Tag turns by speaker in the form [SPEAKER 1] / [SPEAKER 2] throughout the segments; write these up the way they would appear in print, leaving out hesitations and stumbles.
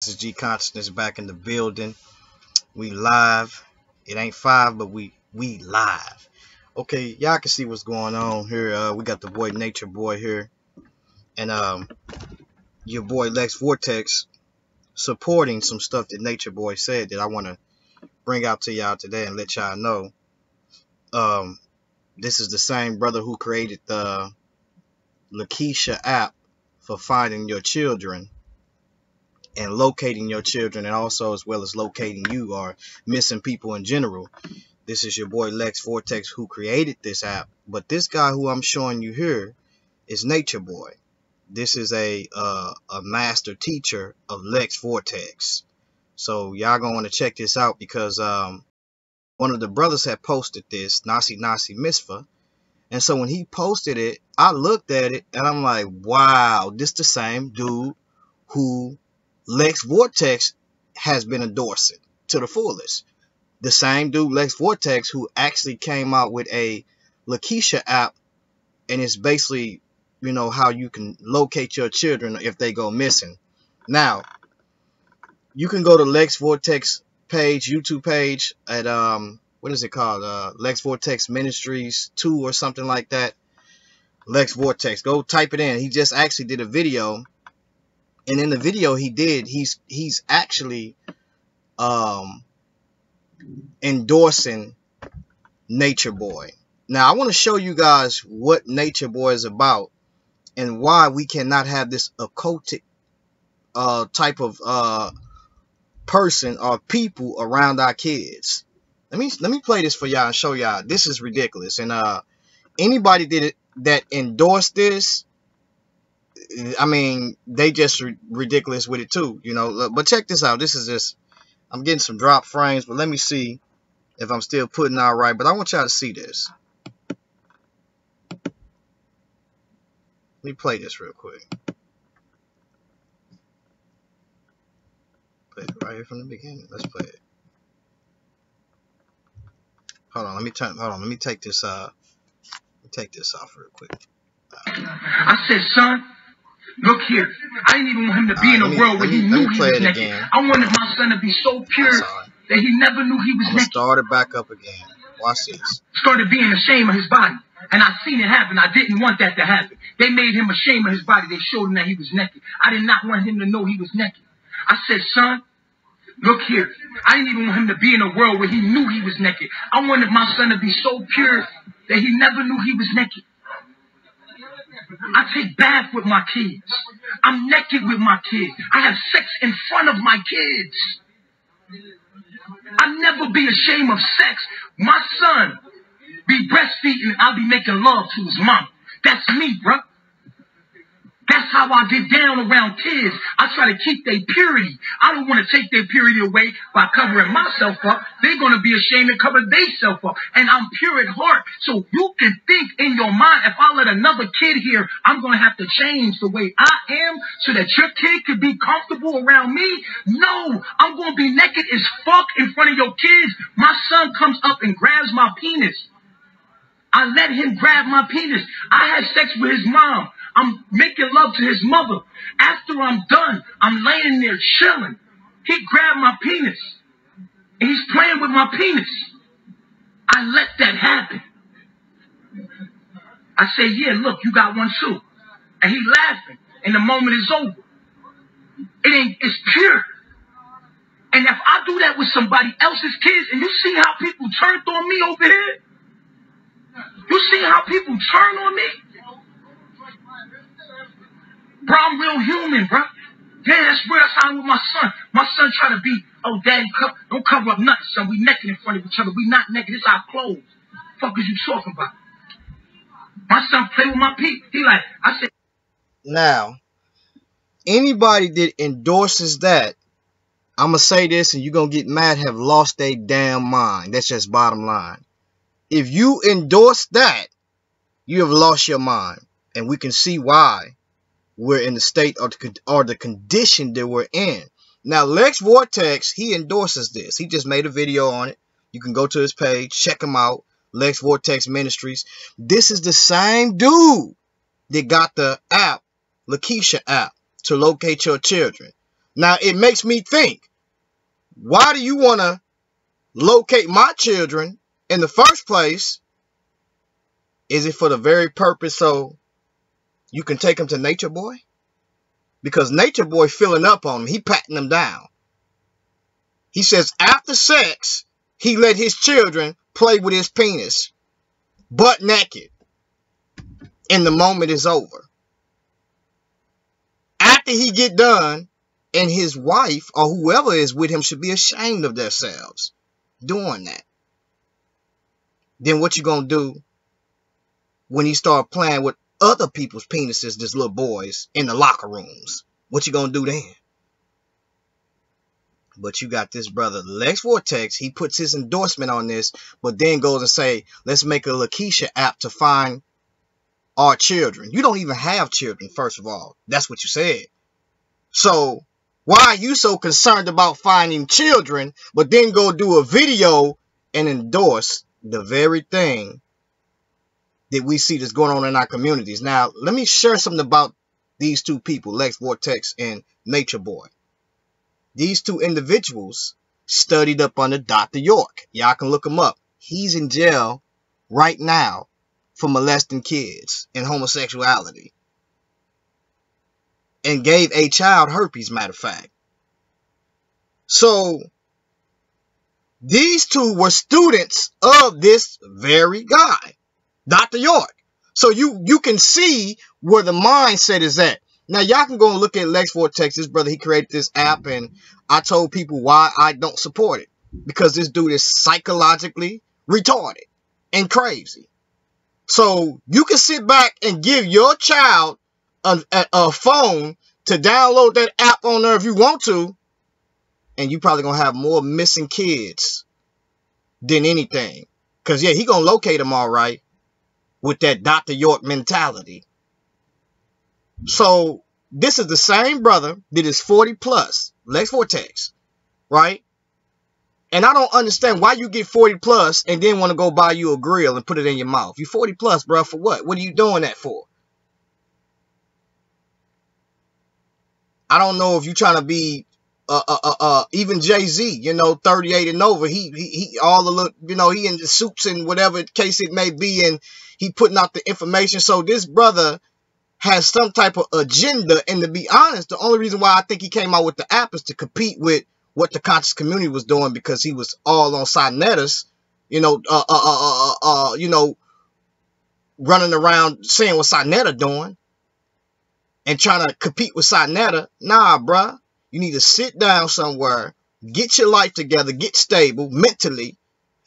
[SPEAKER 1] This is G Consciousness back in the building. We live. It ain't 5, but we live. Okay, y'all can see what's going on here. We got the boy Nature Boy here, and your boy Lex Vortex supporting some stuff that Nature Boy said that I want to bring out to y'all today and let y'all know. This is the same brother who created the Lakeisha app for finding your children and locating your children, and also as well as locating you or missing people in general. This is your boy Lex Vortex who created this app, but this guy who I'm showing you here is Nature Boy. This is a master teacher of Lex Vortex. So y'all gonna want to check this out because one of the brothers had posted this, Nasi Misfa, and so when he posted it, I looked at it and I'm like, wow, this the same dude who Lex Vortex has been endorsing to the fullest. The same dude, Lex Vortex, who actually came out with a Lakeisha app, and it's basically, you know, how you can locate your children if they go missing. Now, you can go to Lex Vortex page, YouTube page at what is it called? Lex Vortex Ministries 2 or something like that. Lex Vortex. Go type it in. He just actually did a video. And in the video he did, he's actually endorsing Nature Boy. Now I want to show you guys what Nature Boy is about and why we cannot have this occultic type of person or people around our kids. Let me play this for y'all and show y'all. This is ridiculous. And anybody that endorsed this, I mean, they just ridiculous with it too, you know. But check this out. This is just, I'm getting some drop frames, but let me see if I'm still putting out right. But I want y'all to see this. Let me play this real quick. Play it right here from the beginning. Let's play it. Hold on, let me take this off real quick.
[SPEAKER 2] I said, son, look here. I didn't even want him to be in a world where he knew he was naked. I wanted my son to be so pure that he never knew he was naked.
[SPEAKER 1] Start it back up again. Watch this.
[SPEAKER 2] Started being ashamed of his body. And I seen it happen. I didn't want that to happen. They made him ashamed of his body. They showed him that he was naked. I did not want him to know he was naked. I said, son, look here. I didn't even want him to be in a world where he knew he was naked. I wanted my son to be so pure that he never knew he was naked. I take bath with my kids. I'm naked with my kids. I have sex in front of my kids. I never be ashamed of sex. My son be breastfeeding. I'll be making love to his mom. That's me, bro. That's how I get down around kids. I try to keep their purity. I don't want to take their purity away by covering myself up. They're going to be ashamed and cover themselves up. And I'm pure at heart. So you can think in your mind, if I let another kid here, I'm going to have to change the way I am so that your kid could be comfortable around me. No, I'm going to be naked as fuck in front of your kids. My son comes up and grabs my penis. I let him grab my penis. I had sex with his mom. I'm making love to his mother. After I'm done, I'm laying there chilling. He grabbed my penis. And he's playing with my penis. I let that happen. I say, yeah, look, you got one too. And he laughing. And the moment is over. It's pure. And if I do that with somebody else's kids, and you see how people turned on me over here? You see how people turn on me? Bro, I'm real human, bro. Yeah, that's real. That's how I'm with my son. My son try to be, oh, daddy, don't cover up nothing, son. We naked in front of each other. We not naked. It's our clothes. Fuck is you talking about? My son play with my peep. He like, I said.
[SPEAKER 1] Now, anybody that endorses that, I'm going to say this and you're going to get mad, have lost their damn mind. That's just bottom line. If you endorse that, you have lost your mind. And we can see why we're in the state or the condition that we're in. Now, Lex Vortex, he endorses this. He just made a video on it. You can go to his page, check him out. Lex Vortex Ministries. This is the same dude that got the app, Lakeisha app, to locate your children. Now, it makes me think, why do you want to locate my children in the first place? Is it for the very purpose so you can take them to Nature Boy? Because Nature Boy filling up on them. He patting them down. He says after sex, he let his children play with his penis, butt naked, and the moment is over. After he get done, and his wife or whoever is with him should be ashamed of themselves doing that. Then what you gonna do when he start playing with other people's penises, this little boys, in the locker rooms? What you gonna do then? But you got this brother, Lex Vortex. He puts his endorsement on this, but then goes and say, let's make a Lakeisha app to find our children. You don't even have children, first of all. That's what you said. So why are you so concerned about finding children, but then go do a video and endorse the very thing that we see that's going on in our communities? Now, let me share something about these two people, Lex Vortex and Nature Boy. These two individuals studied up under Dr. York. Y'all can look him up. He's in jail right now for molesting kids and homosexuality. And gave a child herpes, matter of fact. So, these two were students of this very guy, Dr. York. So you can see where the mindset is at. Now, y'all can go and look at Lex Vortex, this brother. He created this app, and I told people why I don't support it. Because this dude is psychologically retarded and crazy. So, you can sit back and give your child a phone to download that app on there if you want to, and you probably going to have more missing kids than anything. Because, yeah, he going to locate them all right with that Dr. York mentality. So, this is the same brother that is 40 plus, Lex Vortex, right? And I don't understand why you get 40 plus and then want to go buy you a grill and put it in your mouth. You 40 plus, bro, for what? What are you doing that for? I don't know if you're trying to be even Jay-Z, you know, 38 and over. He all the look, you know, he in the suits and whatever case it may be, and he putting out the information. So this brother has some type of agenda, and to be honest, the only reason why I think he came out with the app is to compete with what the conscious community was doing, because he was all on Sinetta's, you know, running around saying what Sinetta doing and trying to compete with Sinetta. Nah, bruh. You need to sit down somewhere, get your life together, get stable mentally,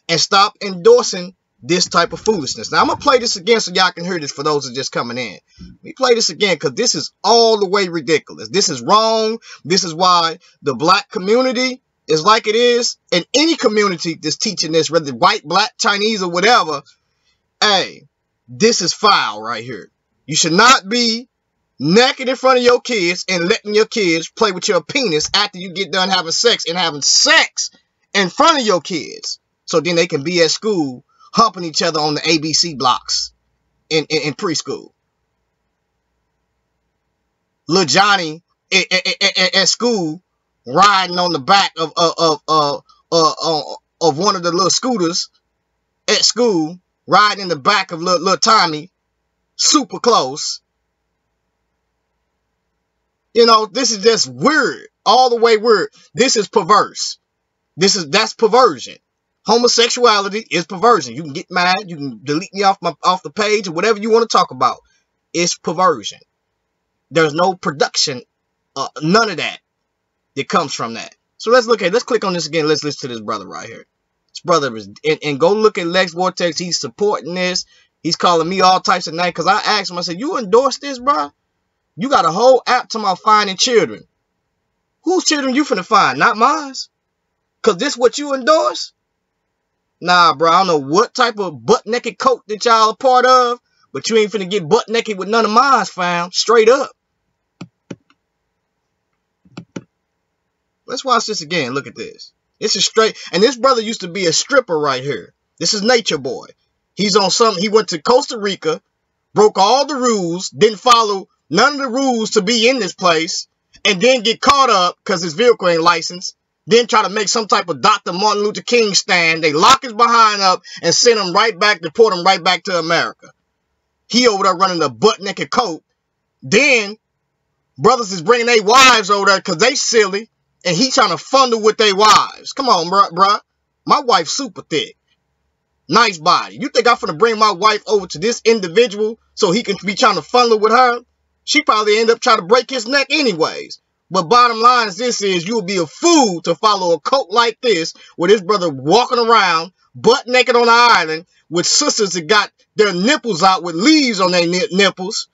[SPEAKER 1] and stop endorsing this type of foolishness. Now, I'm going to play this again so y'all can hear this for those that are just coming in. Let me play this again because this is all the way ridiculous. This is wrong. This is why the black community is like it is. And any community that's teaching this, whether white, black, Chinese, or whatever, hey, this is foul right here. You should not be naked in front of your kids and letting your kids play with your penis after you get done having sex, and having sex in front of your kids. So then they can be at school humping each other on the ABC blocks in preschool. Little Johnny at school riding on the back of one of the little scooters at school, riding in the back of little Tommy, super close. You know, this is just weird, all the way weird. This is perverse. That's perversion. Homosexuality is perversion. You can get mad, you can delete me off the page, or whatever you want to talk about. It's perversion. There's no production, none of that comes from that. So let's click on this again. Let's listen to this brother right here. This brother is, and go look at Lex Vortex. He's supporting this. He's calling me all types of names because I asked him. I said, "You endorse this, bro? You got a whole app talking about finding children. Whose children you finna find? Not mine. Because this what you endorse? Nah, bro, I don't know what type of butt-naked cult that y'all a part of, but you ain't finna get butt-naked with none of mine found. Straight up." Let's watch this again. Look at this. This is straight. And this brother used to be a stripper right here. This is Nature Boy. He's on something. He went to Costa Rica, broke all the rules, didn't follow none of the rules to be in this place, and then get caught up because his vehicle ain't licensed. Then try to make some type of Dr. Martin Luther King stand. They lock his behind up and send him right back, deport him right back to America. He over there running a butt-naked coat. Then brothers is bringing their wives over there because they silly, and he trying to fondle with their wives. Come on, bruh. My wife's super thick. Nice body. You think I'm finna bring my wife over to this individual so he can be trying to fondle with her? She probably end up trying to break his neck anyways. But bottom line is this is you'll be a fool to follow a cult like this with his brother walking around butt naked on the island with sisters that got their nipples out with leaves on their nipples,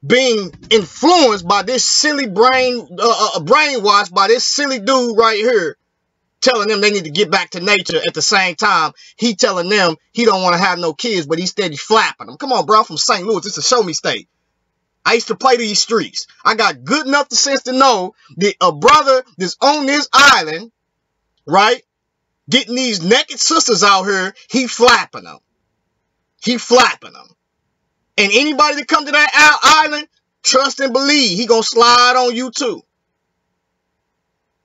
[SPEAKER 1] being influenced by this silly brainwashed by this silly dude right here, telling them they need to get back to nature. At the same time, he telling them he don't want to have no kids, but he steady flapping them. Come on, bro, I'm from St. Louis. It's a show me state. I used to play these streets. I got good enough sense to know that a brother that's on this island, right, getting these naked sisters out here, he flapping them. He flapping them. And anybody that come to that island, trust and believe, he gonna slide on you too.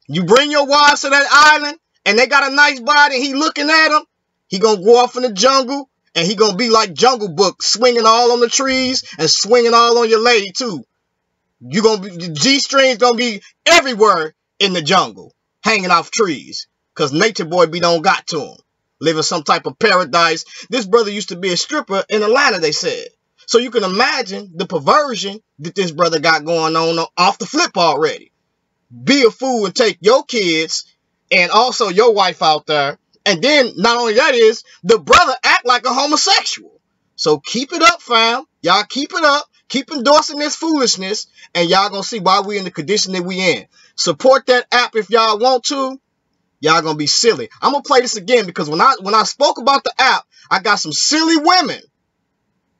[SPEAKER 1] You bring your wives to that island, and they got a nice body, and he looking at them, he gonna go off in the jungle, and he gonna be like Jungle Book, swinging all on the trees and swinging all on your lady too. You gonna be, the G-strings gonna be everywhere in the jungle, hanging off trees, cause Nature Boy don't got to him, living some type of paradise. This brother used to be a stripper in Atlanta, they said. So you can imagine the perversion that this brother got going on off the flip already. Be a fool and take your kids and also your wife out there. And then not only that is, the brother act like a homosexual. So keep it up, fam. Y'all keep it up. Keep endorsing this foolishness. And y'all gonna see why we in the condition that we in. Support that app if y'all want to. Y'all gonna be silly. I'm gonna play this again because when I spoke about the app, I got some silly women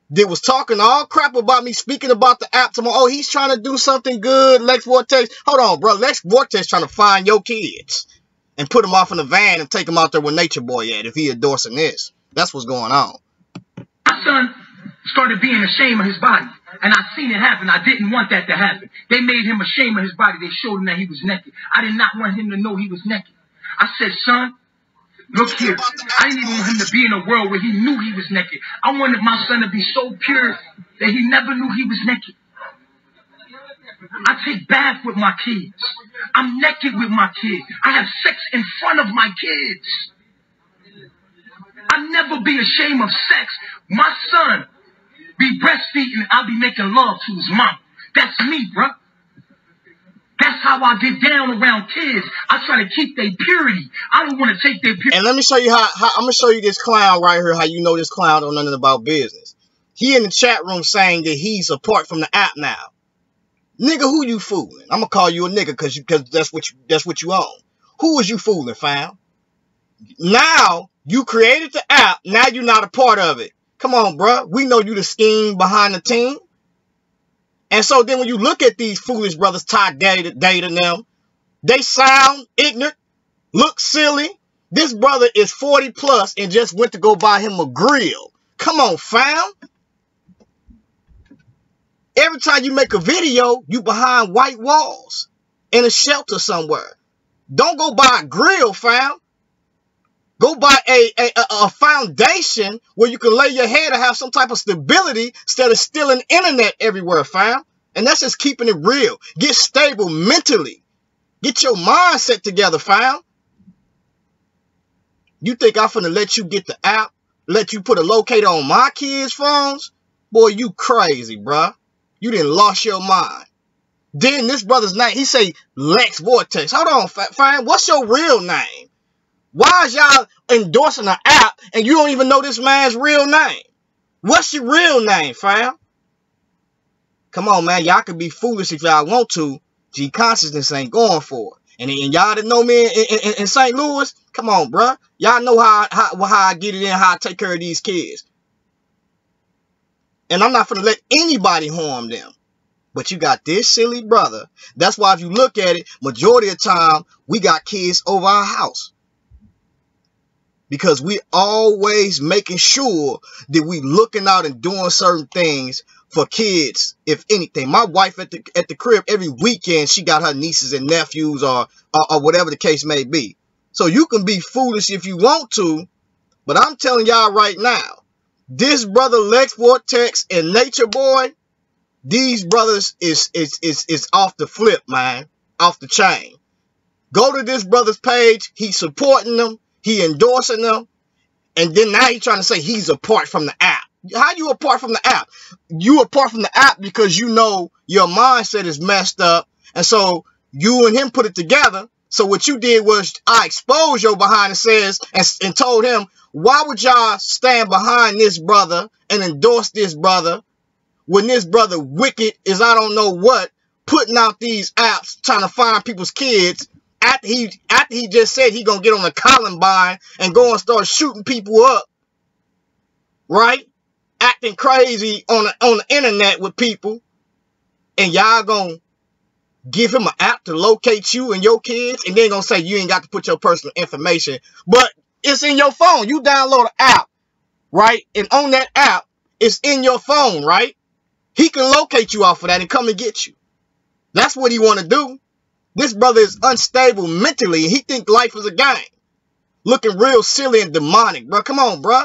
[SPEAKER 1] that was talking all crap about me speaking about the app. Oh, he's trying to do something good. Lex Vortex. Hold on, bro. Lex Vortex trying to find your kids and put them off in the van and take them out there with Nature Boy at if he endorsing this. That's what's going on.
[SPEAKER 2] My son started being ashamed of his body, and I seen it happen. I didn't want that to happen. They made him ashamed of his body. They showed him that he was naked. I did not want him to know he was naked. I said, son, look here. I didn't even want him to be in a world where he knew he was naked. I wanted my son to be so pure that he never knew he was naked. I take baths with my kids. I'm naked with my kids. I have sex in front of my kids. I'll never be ashamed of sex. My son be breastfeeding. I'll be making love to his mom. That's me, bro. That's how I get down around kids. I try to keep their purity. I don't want to take their purity.
[SPEAKER 1] And let me show you how I'm going to show you this clown right here, how you know this clown don't know nothing about business. He in the chat room saying that he's apart from the app now. Nigga, who you fooling? I'm going to call you a nigga because that's what you own. Who is you fooling, fam? Now, you created the app. Now you're not a part of it. Come on, bro. We know you the scheme behind the team. And so then when you look at these foolish brothers, Ty Data and them, they sound ignorant, look silly. This brother is 40 plus and just went to go buy him a grill. Come on, fam. Every time you make a video, you behind white walls in a shelter somewhere. Don't go buy a grill, fam. Go buy a foundation where you can lay your head and have some type of stability instead of stealing internet everywhere, fam. And that's just keeping it real. Get stable mentally. Get your mindset together, fam. You think I'm finna let you get the app? Let you put a locator on my kids' phones? Boy, you crazy, bruh. You done lost your mind. Then this brother's name, he say Lex Vortex. Hold on, fam. What's your real name? Why is y'all endorsing an app and you don't even know this man's real name? What's your real name, fam? Come on, man. Y'all can be foolish if y'all want to. G consciousness ain't going for it. And y'all that know me in St. Louis, come on, bruh. Y'all know how I get it in, how I take care of these kids. And I'm not going to let anybody harm them. But you got this silly brother. That's why if you look at it, majority of the time, we got kids over our house. Because we always making sure that we looking out and doing certain things for kids, if anything. My wife at the crib every weekend, she got her nieces and nephews or whatever the case may be. So you can be foolish if you want to, but I'm telling y'all right now, this brother Lex Vortex and Nature Boy, these brothers is off the flip, man, off the chain. Go to this brother's page. He's supporting them. He endorsing them. And then now he's trying to say he's apart from the app. How you apart from the app? You apart from the app because you know your mindset is messed up. And so you and him put it together. So what you did was I exposed your behind the scenes and told him, why would y'all stand behind this brother and endorse this brother when this brother wicked is I don't know what, putting out these apps trying to find people's kids after he just said he gonna get on the Columbine and go and start shooting people up, right? Acting crazy on the internet with people, and y'all gonna give him an app to locate you and your kids, and then gonna say you ain't got to put your personal information, but it's in your phone. You download an app, right? And on that app, it's in your phone, right? He can locate you off of that and come and get you. That's what he want to do. This brother is unstable mentally. He think life is a game. Looking real silly and demonic, bro. Come on, bro.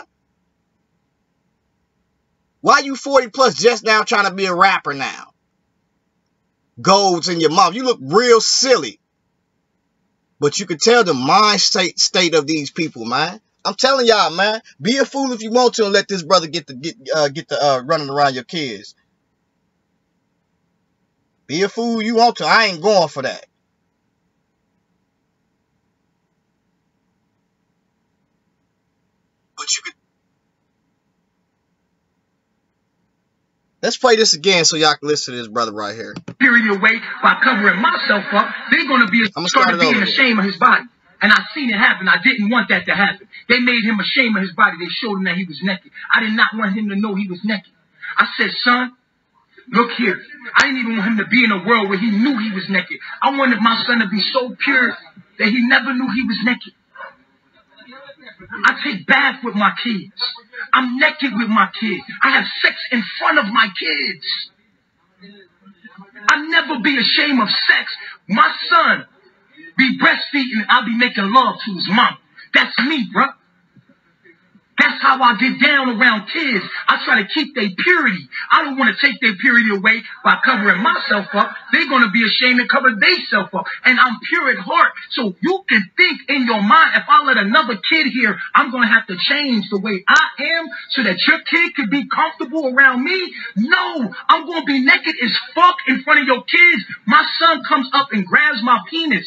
[SPEAKER 1] Why you 40 plus just now trying to be a rapper now? Golds in your mouth. You look real silly. But you can tell the mind state of these people, man. I'm telling y'all, man. Be a fool if you want to and let this brother get the running around your kids. Be a fool you want to. I ain't going for that. But you could. Let's play this again so y'all can listen to this brother right here.
[SPEAKER 2] Period away by covering myself up. They're going to be started being ashamed of his body. And I seen it happen. I didn't want that to happen. They made him ashamed of his body. They showed him that he was naked. I did not want him to know he was naked. I said, son, look here. I didn't even want him to be in a world where he knew he was naked. I wanted my son to be so pure that he never knew he was naked. I take baths with my kids. I'm naked with my kids. I have sex in front of my kids. I'll never be ashamed of sex. My son be breastfeeding. I'll be making love to his mom. That's me, bro. That's how I get down around kids. I try to keep their purity. I don't want to take their purity away by covering myself up. They're going to be ashamed to cover themselves up. And I'm pure at heart. So you can think in your mind, if I let another kid here, I'm going to have to change the way I am so that your kid could be comfortable around me. No, I'm going to be naked as fuck in front of your kids. My son comes up and grabs my penis.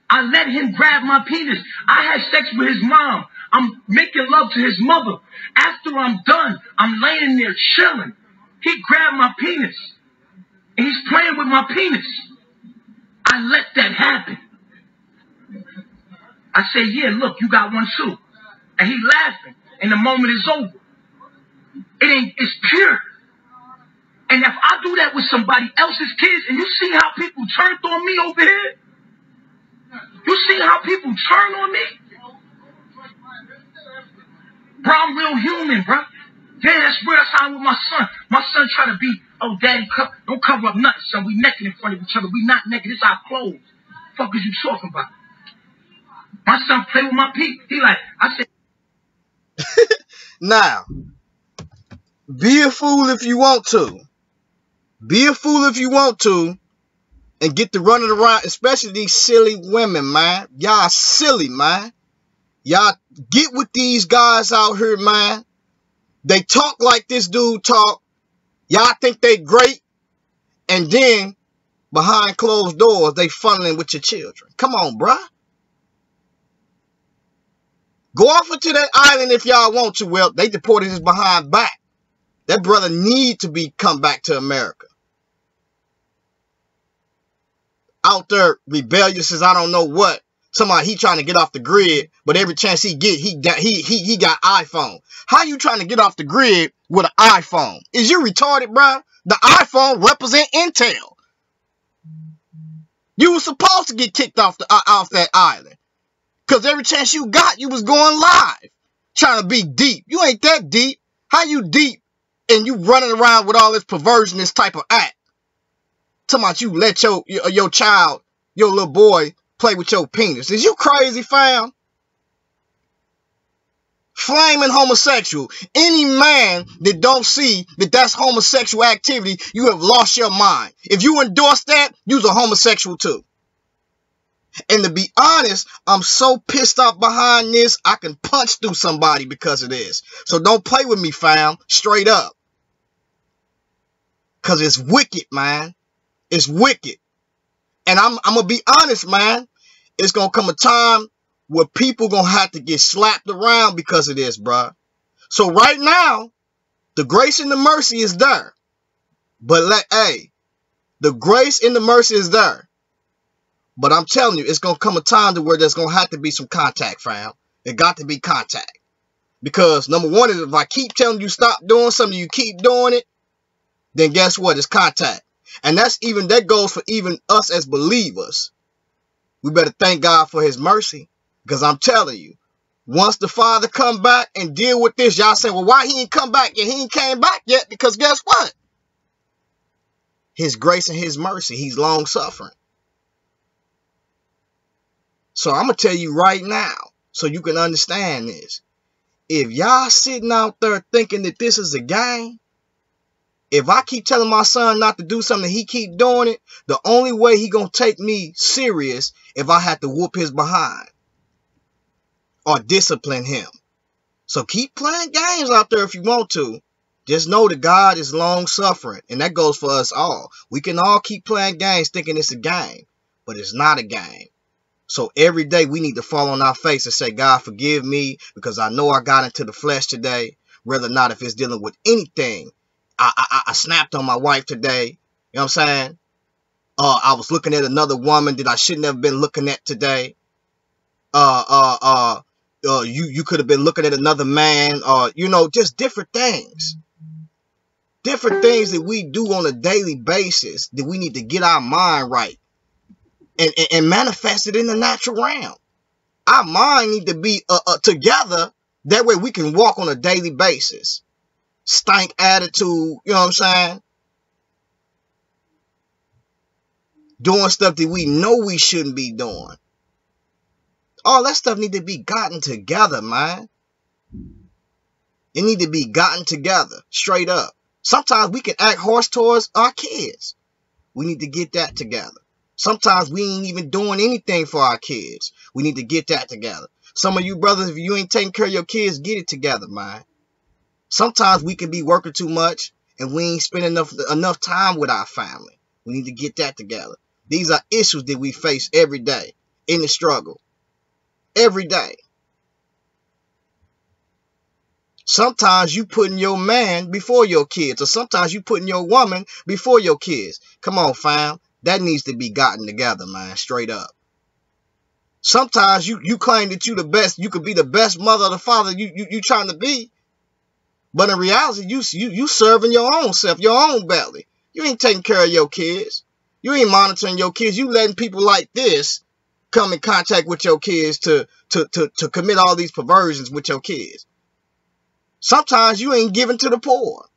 [SPEAKER 2] I let him grab my penis. I had sex with his mom. I'm making love to his mother. After I'm done, I'm laying there chilling. He grabbed my penis. And he's playing with my penis. I let that happen. I say, yeah, look, you got one too. And he laughing. And the moment is over. It's pure. And if I do that with somebody else's kids, and you see how people turned on me over here? You see how people turn on me? Bro, I'm real human, bro. Yeah, that's real. That's how I'm with my son. My son try to be, oh, daddy, don't cover up nothing, son. We naked in front of each other. We not naked. It's our clothes. Fuck is you talking about? My son play with my peep. He like, I said.
[SPEAKER 1] Now, be a fool if you want to. Be a fool if you want to. And get to running around, especially these silly women, man. Y'all silly, man. Y'all get with these guys out here, man. They talk like this dude talk. Y'all think they great. And then, behind closed doors, they funneling with your children. Come on, bruh. Go off into that island if y'all want to. Well, they deported his behind back. That brother need to come back to America. Out there rebellious as I don't know what. Somebody he trying to get off the grid, but every chance he get, he got iPhone. How you trying to get off the grid with an iPhone? Is you retarded, bro? The iPhone represent Intel. You was supposed to get kicked off that island, cause every chance you got, you was going live, trying to be deep. You ain't that deep. How you deep And you running around with all this perversion, this type of act. Talking about you let your child, your little boy, play with your penis. Is you crazy, fam? Flaming homosexual. Any man that don't see that that's homosexual activity, you have lost your mind. If you endorse that, you's a homosexual too. And to be honest, I'm so pissed off behind this, I can punch through somebody because of this. So don't play with me, fam. Straight up. Because it's wicked, man. It's wicked. And I'm going to be honest, man. It's going to come a time where people going to have to get slapped around because of this, bruh. So right now, the grace and the mercy is there. But the grace and the mercy is there. But I'm telling you, it's going to come a time to where there's going to have to be some contact, fam. It got to be contact. Because number one is if I keep telling you stop doing something, you keep doing it, then guess what? It's contact. And that goes for even us as believers. We better thank God for his mercy. Because I'm telling you, once the Father come back and deal with this, y'all say, well, why he ain't come back yet? He ain't came back yet. Because guess what? His grace and his mercy, he's long suffering. So I'm going to tell you right now, so you can understand this. If y'all sitting out there thinking that this is a game, if I keep telling my son not to do something, he keep doing it, the only way he going to take me serious if I have to whoop his behind or discipline him. So keep playing games out there if you want to. Just know that God is long suffering, and that goes for us all. We can all keep playing games thinking it's a game, but it's not a game. So every day we need to fall on our face and say, God, forgive me because I know I got into the flesh today. Whether or not if it's dealing with anything. I snapped on my wife today. You know what I'm saying? I was looking at another woman that I shouldn't have been looking at today. You could have been looking at another man. Just different things. Different things that we do on a daily basis that we need to get our mind right. And manifest it in the natural realm. Our mind need to be together. That way we can walk on a daily basis. Stank attitude, you know what I'm saying? Doing stuff that we know we shouldn't be doing. All that stuff need to be gotten together, man. It need to be gotten together, straight up. Sometimes we can act harsh towards our kids. We need to get that together. Sometimes we ain't even doing anything for our kids. We need to get that together. Some of you brothers, if you ain't taking care of your kids, get it together, man. Sometimes we can be working too much and we ain't spending enough time with our family. We need to get that together. These are issues that we face every day in the struggle. Every day. Sometimes you putting your man before your kids, or sometimes you putting your woman before your kids. Come on, fam. That needs to be gotten together, man, straight up. Sometimes you claim that you the best, you could be the best mother or the father you trying to be. But in reality, you serving your own self, your own belly. You ain't taking care of your kids. You ain't monitoring your kids. You letting people like this come in contact with your kids to commit all these perversions with your kids. Sometimes you ain't giving to the poor.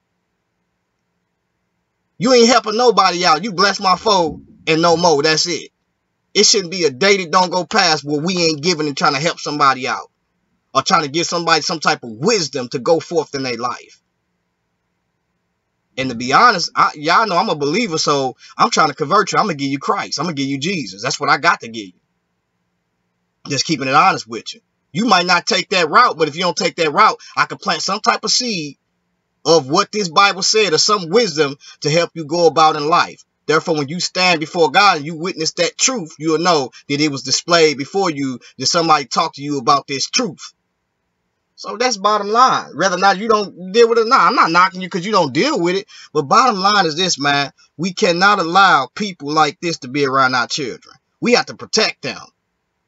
[SPEAKER 1] You ain't helping nobody out. You bless my foe and no more. That's it. It shouldn't be a day that don't go past where we ain't giving and trying to help somebody out. Or trying to give somebody some type of wisdom to go forth in their life. And to be honest, y'all know I'm a believer, so I'm trying to convert you. I'm going to give you Christ. I'm going to give you Jesus. That's what I got to give you. Just keeping it honest with you. You might not take that route, but if you don't take that route, I could plant some type of seed of what this Bible said or some wisdom to help you go about in life. Therefore, when you stand before God and you witness that truth, you'll know that it was displayed before you, that somebody talked to you about this truth. So that's bottom line. Whether or not you don't deal with it or not. I'm not knocking you because you don't deal with it. But bottom line is this, man. We cannot allow people like this to be around our children. We have to protect them.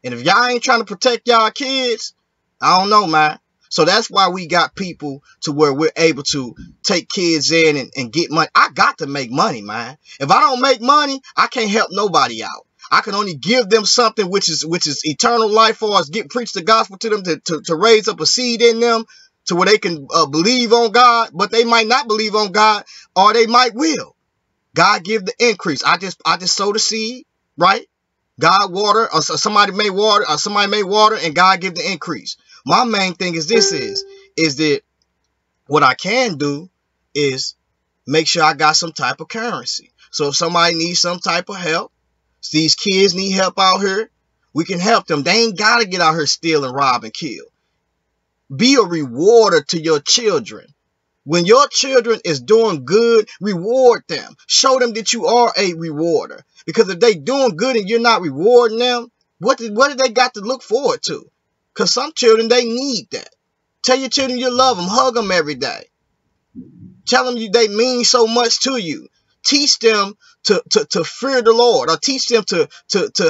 [SPEAKER 1] And if y'all ain't trying to protect y'all kids, I don't know, man. So that's why we got people to where we're able to take kids in and get money. I got to make money, man. If I don't make money, I can't help nobody out. I can only give them something which is eternal life for us, preach the gospel to them to raise up a seed in them to where they can believe on God, but they might not believe on God, or they might will. God give the increase. I just sow the seed, right? God water, or somebody may water, and God give the increase. My main thing is is that what I can do is make sure I got some type of currency. So if somebody needs some type of help, these kids need help out here, we can help them. They ain't got to get out here steal and rob and kill. Be a rewarder to your children. When your children is doing good, reward them. Show them that you are a rewarder. Because if they doing good and you're not rewarding them, what do they got to look forward to? Because some children, they need that. Tell your children you love them. Hug them every day. Tell them they mean so much to you. Teach them to fear the Lord, or teach them to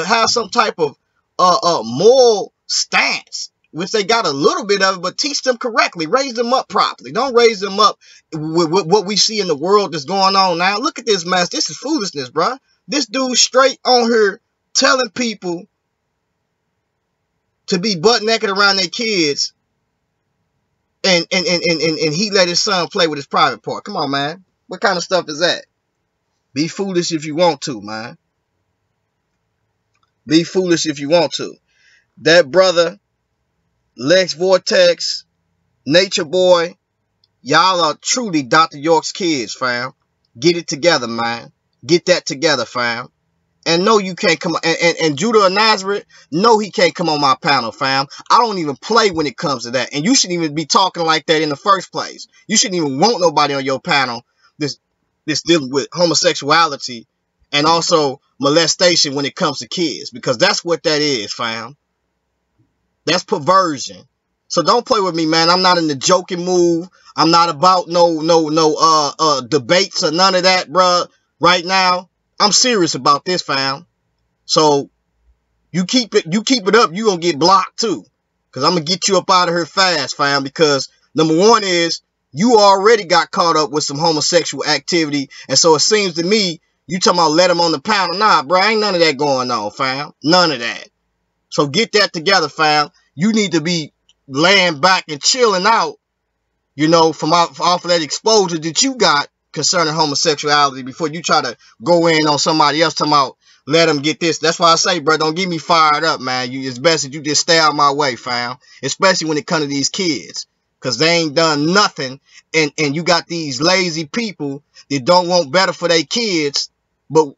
[SPEAKER 1] have some type of moral stance, which they got a little bit of it, but teach them correctly. Raise them up properly. Don't raise them up with what we see in the world that's going on now. Look at this mess. This is foolishness, bro. This dude straight on here telling people to be butt naked around their kids, and he let his son play with his private part. Come on, man. What kind of stuff is that? Be foolish if you want to, man. Be foolish if you want to. That brother, Lex Vortex, Nature Boy, y'all are truly Dr. York's kids, fam. Get it together, man. Get that together, fam. And no, you can't come, and Judah of Nazareth, no, he can't come on my panel, fam. I don't even play when it comes to that. And you shouldn't even be talking like that in the first place. You shouldn't even want nobody on your panel that's dealing with homosexuality and also molestation when it comes to kids. Because that's what that is, fam. That's perversion. So don't play with me, man. I'm not in the joking mood. I'm not about no debates or none of that, bruh. Right now, I'm serious about this, fam. So you keep it up, you gonna get blocked too. Cause I'm gonna get you up out of here fast, fam. Because number one is you already got caught up with some homosexual activity, and so it seems to me you talking about let him on the panel. Nah, bro, ain't none of that going on, fam. None of that. So get that together, fam. You need to be laying back and chilling out, you know, from off of that exposure that you got concerning homosexuality before you try to go in on somebody else talking about let them get this. That's why I say, bro, don't get me fired up, man. It's best that you just stay out of my way, fam. Especially when it comes to these kids. Because they ain't done nothing. And you got these lazy people that don't want better for their kids, but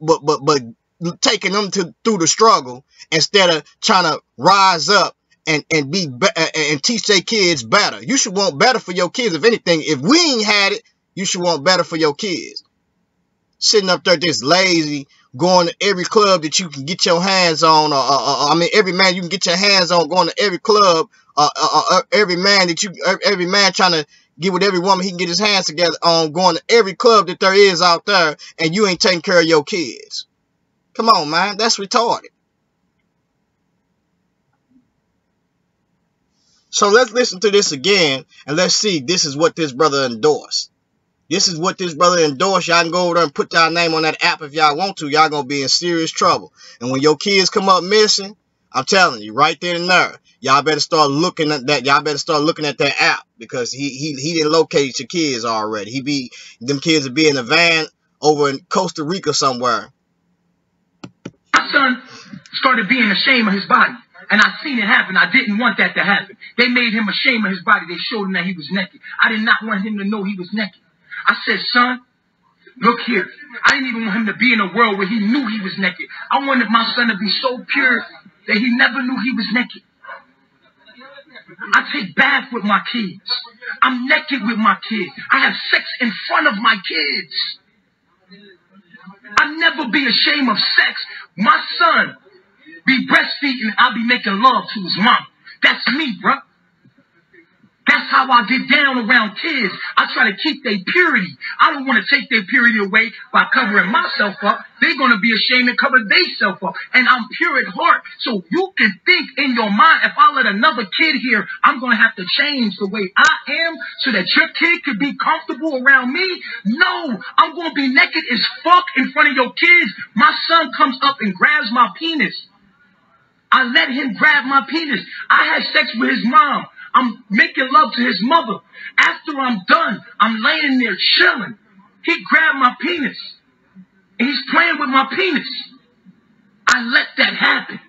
[SPEAKER 1] taking them through the struggle instead of trying to rise up and teach their kids better. You should want better for your kids. If anything, if we ain't had it, you should want better for your kids. Sitting up there just lazy, going to every club that you can get your hands on, I mean, every man you can get your hands on, going to every club, every man trying to get with every woman he can get his hands together on, going to every club that there is out there, and you ain't taking care of your kids. Come on, man, that's retarded. So let's listen to this again, and let's see, this is what this brother endorsed. This is what this brother endorsed. Y'all can go over there and put y'all name on that app if y'all want to. Y'all gonna be in serious trouble. And when your kids come up missing, I'm telling you, right there and there, y'all better start looking at that. Y'all better start looking at that app, because he didn't locate your kids already. Them kids will be in a van over in Costa Rica somewhere.
[SPEAKER 2] My son started being ashamed of his body. And I seen it happen. I didn't want that to happen. They made him ashamed of his body. They showed him that he was naked. I did not want him to know he was naked. I said, son, look here. I didn't even want him to be in a world where he knew he was naked. I wanted my son to be so pure that he never knew he was naked. I take baths with my kids. I'm naked with my kids. I have sex in front of my kids. I'll never be ashamed of sex. My son be breastfeeding, I'll be making love to his mom. That's me, bro. That's how I get down around kids. I try to keep their purity. I don't want to take their purity away by covering myself up. They're going to be ashamed to cover themselves up. And I'm pure at heart. So you can think in your mind, if I let another kid here, I'm going to have to change the way I am so that your kid could be comfortable around me. No, I'm going to be naked as fuck in front of your kids. My son comes up and grabs my penis. I let him grab my penis. I had sex with his mom. I'm making love to his mother. After I'm done, I'm laying there chilling. He grabbed my penis and he's playing with my penis. I let that happen.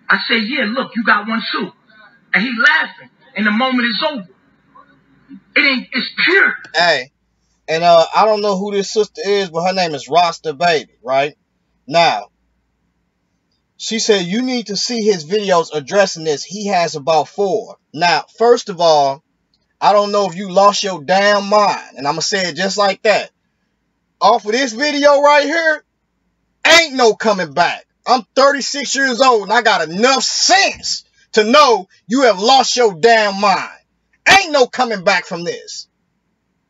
[SPEAKER 2] I say, yeah, look, you got one too. And he laughing. And the moment is over. It's pure.
[SPEAKER 1] Hey, and I don't know who this sister is, but her name is Rasta Baby, right? Now, she said you need to see his videos addressing this. He has about 4. Now, first of all, I don't know if you lost your damn mind. And I'm going to say it just like that. Off of this video right here, ain't no coming back. I'm 36 years old and I got enough sense to know you have lost your damn mind. Ain't no coming back from this.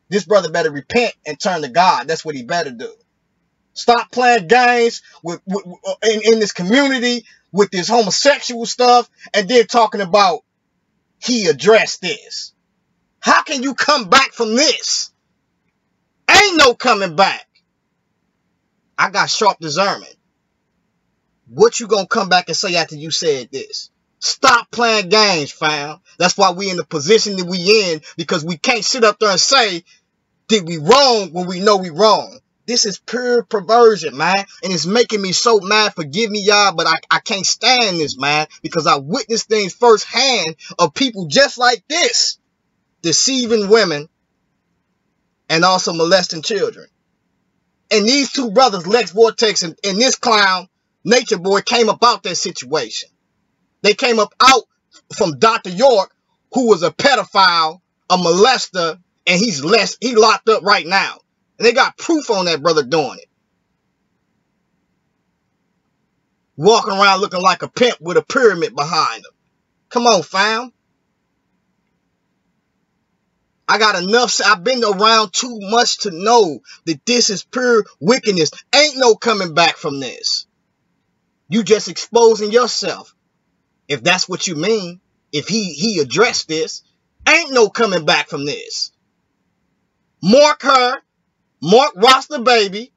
[SPEAKER 1] This brother better repent and turn to God. That's what he better do. Stop playing games in this community with this homosexual stuff and then talking about he addressed this. How can you come back from this? Ain't no coming back. I got sharp discernment. What you gonna come back and say after you said this? Stop playing games, fam. That's why we in the position that we in, because we can't sit up there and say, did we wrong when we know we wrong? This is pure perversion, man. And it's making me so mad. Forgive me, y'all, but I can't stand this, man. Because I witnessed things firsthand of people just like this. Deceiving women and also molesting children. And these two brothers, Lex Vortex and this clown, Nature Boy, came about that situation. They came up out from Dr. York, who was a pedophile, a molester, and he locked up right now. And they got proof on that brother doing it. Walking around looking like a pimp with a pyramid behind him. Come on, fam. I got enough. I've been around too much to know that this is pure wickedness. Ain't no coming back from this. You just exposing yourself. If that's what you mean. If he addressed this. Ain't no coming back from this. Mark her. Mark Rasta Baby.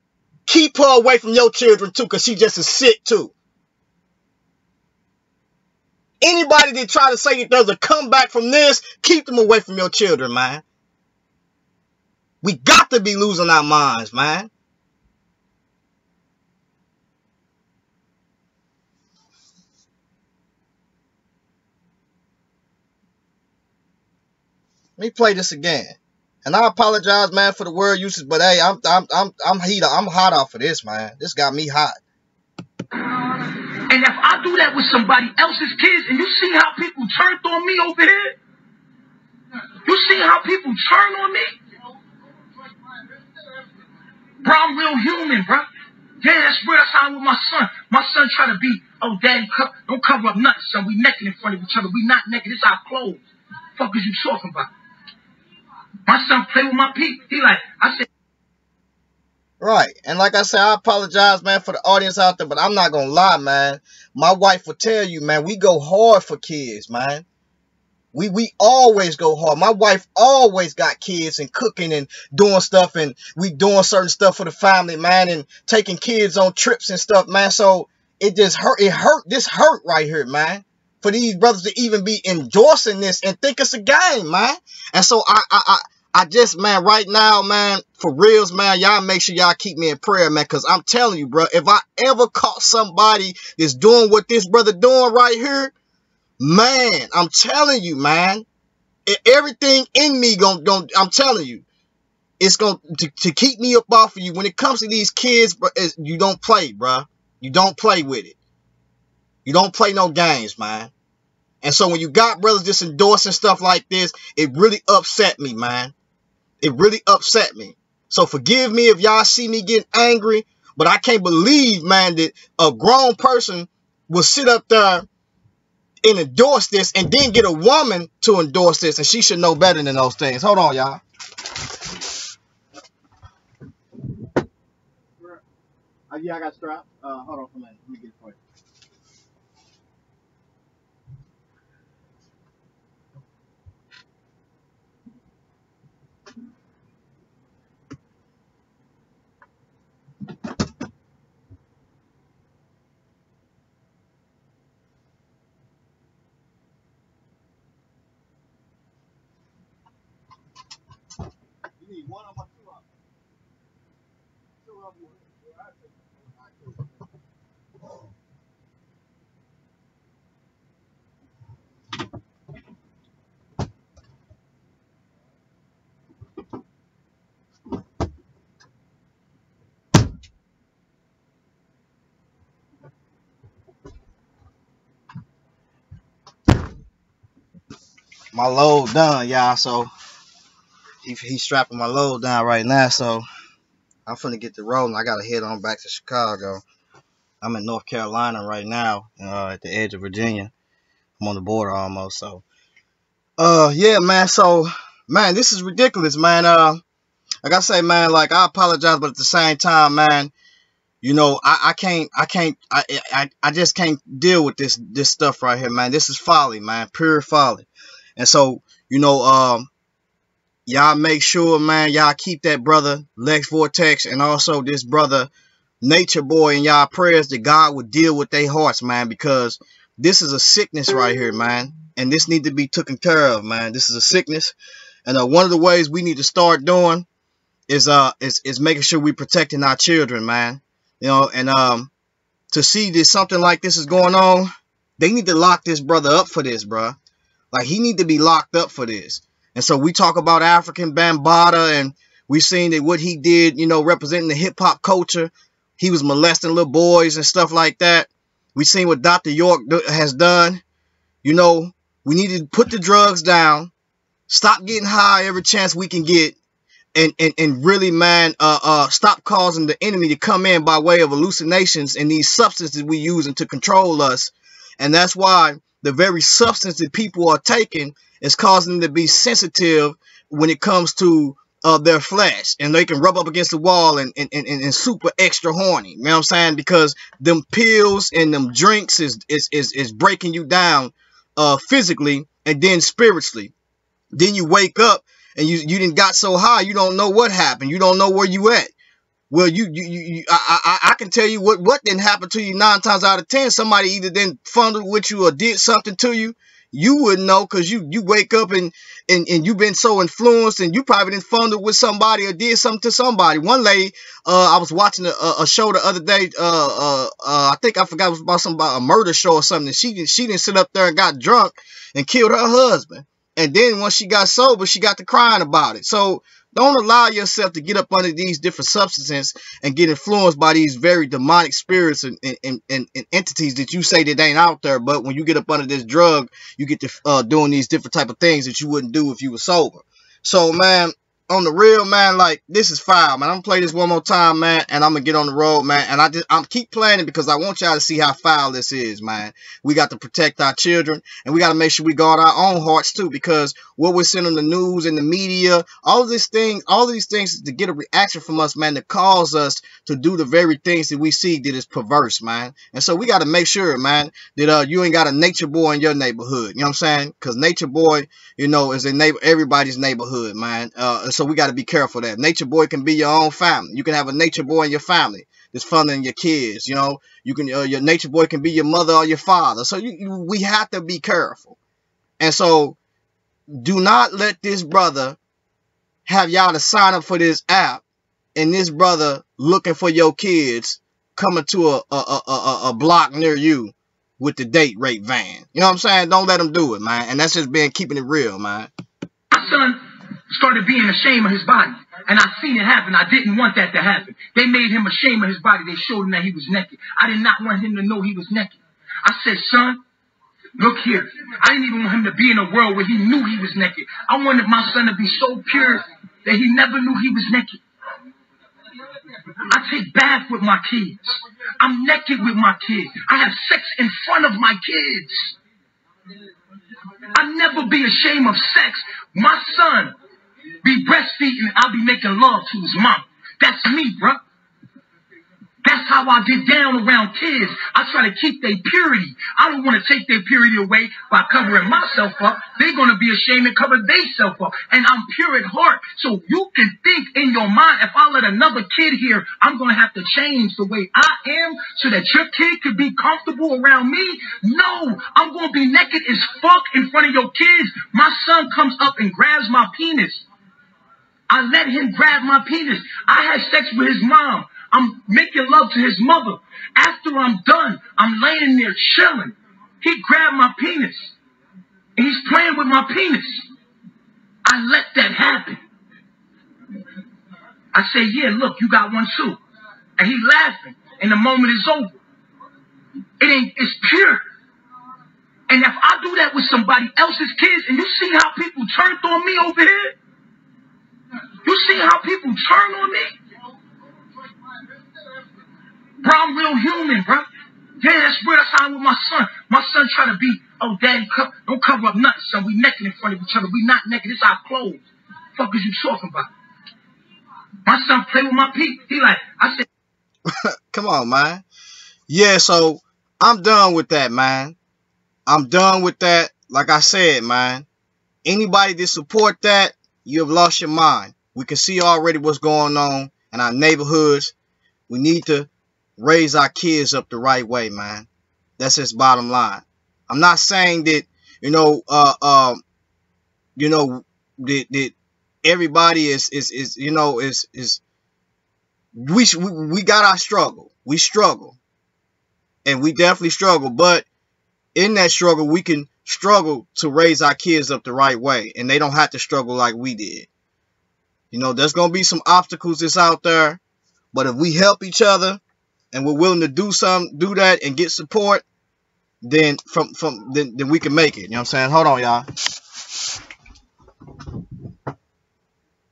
[SPEAKER 1] Keep her away from your children too, because she just is sick too. Anybody that try to say that there's a comeback from this, keep them away from your children, man. We got to be losing our minds, man. Let me play this again. And I apologize, man, for the word usage, but hey, I'm hot off of this, man. This got me hot.
[SPEAKER 2] And if I do that with somebody else's kids, and you see how people turned on me over here, you see how people turn on me, bro. I'm real human, bro. Yeah, that's real. That's how I'm with my son. My son try to be, oh, daddy, don't cover up nothing, son. We naked in front of each other. We not naked. It's our clothes. Fuck is you talking about? My son play with my peep. He like, I said.
[SPEAKER 1] Right. And like I said, I apologize, man, for the audience out there, but I'm not going to lie, man. My wife will tell you, man, we go hard for kids, man. We always go hard. My wife always got kids and cooking and doing stuff, and we doing certain stuff for the family, man, and taking kids on trips and stuff, man. So it just hurt. It hurt. This hurt right here, man. For these brothers to even be endorsing this and think it's a game, man. And so I just, man, right now, man, for reals, man, y'all make sure y'all keep me in prayer, man, because I'm telling you, bro, if I ever caught somebody that's doing what this brother doing right here, man, I'm telling you, man, everything in me I'm telling you, it's going to keep me up off of you. When it comes to these kids, bro, you don't play, bro. You don't play with it. You don't play no games, man. And so when you got brothers just endorsing stuff like this, it really upset me, man. It really upset me. So forgive me if y'all see me getting angry, but I can't believe, man, that a grown person will sit up there and endorse this and then get a woman to endorse this, and she should know better than those things. Hold on, y'all. Yeah, I got strapped. Hold on for a minute. Let me get it for you. My load done, y'all. So he's strapping my load down right now. So I'm finna get the rolling. I gotta head on back to Chicago. I'm in North Carolina right now, at the edge of Virginia. I'm on the border almost. So, yeah, man. So, man, this is ridiculous, man. Like I say, man, like I apologize, but at the same time, man, you know, I just can't deal with this stuff right here, man. This is folly, man, pure folly. And so, you know, y'all make sure, man, y'all keep that brother Lex Vortex and also this brother Nature Boy in y'all prayers that God would deal with their hearts, man, because this is a sickness right here, man, and this need to be taken care of, man. This is a sickness, and one of the ways we need to start doing is making sure we protecting our children, man. You know, and to see that something like this is going on, they need to lock this brother up for this, bro. Like, he need to be locked up for this. And so we talk about African Bambaataa, and we seen that what he did, you know, representing the hip hop culture. He was molesting little boys and stuff like that. We seen what Dr. York has done. You know, we need to put the drugs down, stop getting high every chance we can get, and really, man, stop causing the enemy to come in by way of hallucinations and these substances we using to control us. And that's why the very substance that people are taking is causing them to be sensitive when it comes to their flesh, and they can rub up against the wall and super extra horny. You know what I'm saying? Because them pills and them drinks is breaking you down physically and then spiritually. Then you wake up and you didn't got so high you don't know what happened. You don't know where you at. Well, I can tell you what didn't happen to you 9 times out of 10. Somebody either didn't fondle with you or did something to you. You wouldn't know because you wake up and you've been so influenced, and you probably didn't fondle with somebody or did something to somebody. One lady, I was watching a show the other day. I think I forgot it was about a murder show or something. She didn't sit up there and got drunk and killed her husband. And then once she got sober, she got to crying about it. So don't allow yourself to get up under these different substances and get influenced by these very demonic spirits and entities that you say that ain't out there. But when you get up under this drug, you get to doing these different type of things that you wouldn't do if you were sober. So, man, on the real, man, like, this is foul, man. I'm gonna play this one more time, man, and I'm gonna get on the road, man. And I'm keep playing it because I want y'all to see how foul this is, man. We got to protect our children, and we got to make sure we guard our own hearts too, because what we're seeing on the news and the media, all these things to get a reaction from us, man, to cause us to do the very things that we see that is perverse, man. And so we got to make sure, man, that you ain't got a nature boy in your neighborhood. You know what I'm saying? Because nature boy, you know, is in everybody's neighborhood, man. So we got to be careful of that. Nature boy can be your own family. You can have a nature boy in your family that's funding your kids. You know, you can your nature boy can be your mother or your father. So we have to be careful. And so do not let this brother have y'all to sign up for this app, and this brother looking for your kids coming to a block near you with the date rape van. You know what I'm saying? Don't let him do it, man. And that's just keeping it real, man.
[SPEAKER 2] My son started being ashamed of his body, and I seen it happen. I didn't want that to happen. They made him ashamed of his body. They showed him that he was naked. I did not want him to know he was naked. I said, son, look here. I didn't even want him to be in a world where he knew he was naked. I wanted my son to be so pure that he never knew he was naked. I take baths with my kids. I'm naked with my kids. I have sex in front of my kids. I'll never be ashamed of sex. My son be breastfeeding, I'll be making love to his mom. That's me, bro. That's how I get down around kids. I try to keep their purity. I don't want to take their purity away by covering myself up. They're going to be ashamed to cover themselves up. And I'm pure at heart. So you can think in your mind, if I let another kid here, I'm going to have to change the way I am so that your kid could be comfortable around me. No, I'm going to be naked as fuck in front of your kids. My son comes up and grabs my penis. I let him grab my penis. I had sex with his mom. I'm making love to his mother. After I'm done, I'm laying there chilling. He grabbed my penis. And he's playing with my penis. I let that happen. I say, yeah, look, you got one too. And he laughing. And the moment is over. It's pure. And if I do that with somebody else's kids, and you see how people turned on me over here? You see how people turn on me? Bro, I'm real human, bro. Yeah, that's real. That's how I'm with my son. My son trying to be, oh, daddy, don't cover up nothing, son. We naked in front of each other. We not naked. It's our clothes. Fuck is you talking about? My son play with my peep. He like, I said.
[SPEAKER 1] Come on, man. Yeah, so I'm done with that, man. I'm done with that. Like I said, man, anybody that support that, you have lost your mind. We can see already what's going on in our neighborhoods. We need to raise our kids up the right way, man. That's his bottom line. I'm not saying that, that everybody is we got our struggle. We struggle. And we definitely struggle, but in that struggle, we can struggle to raise our kids up the right way, and they don't have to struggle like we did. There's going to be some obstacles that's out there, but if we help each other and we're willing to do that and get support, then then we can make it. You know what I'm saying? Hold on, y'all.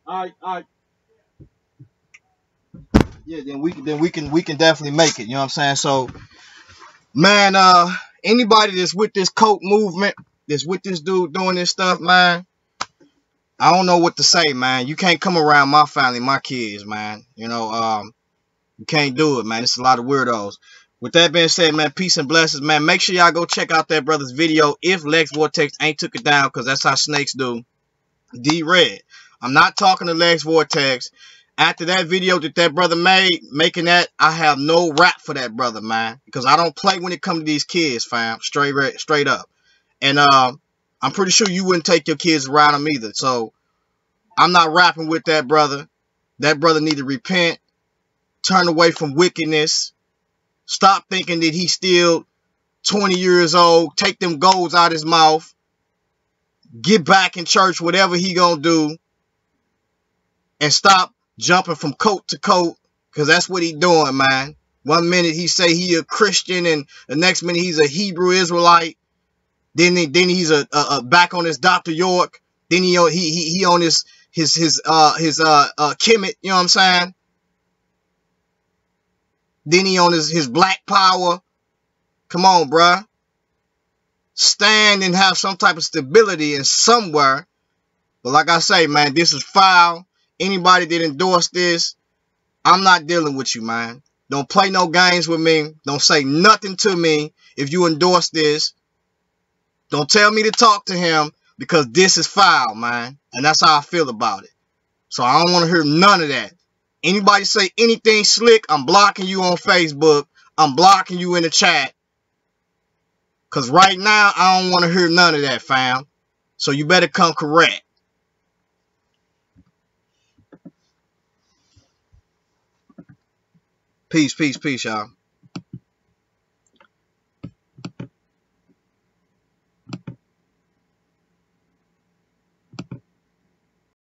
[SPEAKER 1] All right. Yeah, then we can definitely make it. You know what I'm saying? So, man, anybody that's with this cult movement, that's with this dude doing this stuff, man, I don't know what to say, man. You can't come around my family, my kids, man. You can't do it, man. It's a lot of weirdos. With that being said, man, peace and blessings, man. Make sure y'all go check out that brother's video if Lex Vortex ain't took it down, because that's how snakes do. D-Red. I'm not talking to Lex Vortex. After that video that brother made, making that, I have no rap for that brother, man. Because I don't play when it comes to these kids, fam. Straight up. And I'm pretty sure you wouldn't take your kids around them either. So I'm not rapping with that brother. That brother need to repent. Turn away from wickedness. Stop thinking that he's still 20 years old. Take them golds out his mouth. Get back in church, whatever he gonna do. And stop jumping from coat to coat, because that's what he doing, man. One minute he say he a Christian, and the next minute he's a Hebrew Israelite. Then he's a back on his Dr. York. Then he on his Kemet, you know what I'm saying? Then he on his Black Power. Come on, bruh. Stand and have some type of stability in somewhere. But like I say, man, this is foul. Anybody that endorse this, I'm not dealing with you, man. Don't play no games with me. Don't say nothing to me if you endorse this. Don't tell me to talk to him, because this is foul, man. And that's how I feel about it. So I don't want to hear none of that. Anybody say anything slick, I'm blocking you on Facebook. I'm blocking you in the chat. Because right now, I don't want to hear none of that, fam. So you better come correct. Peace, y'all.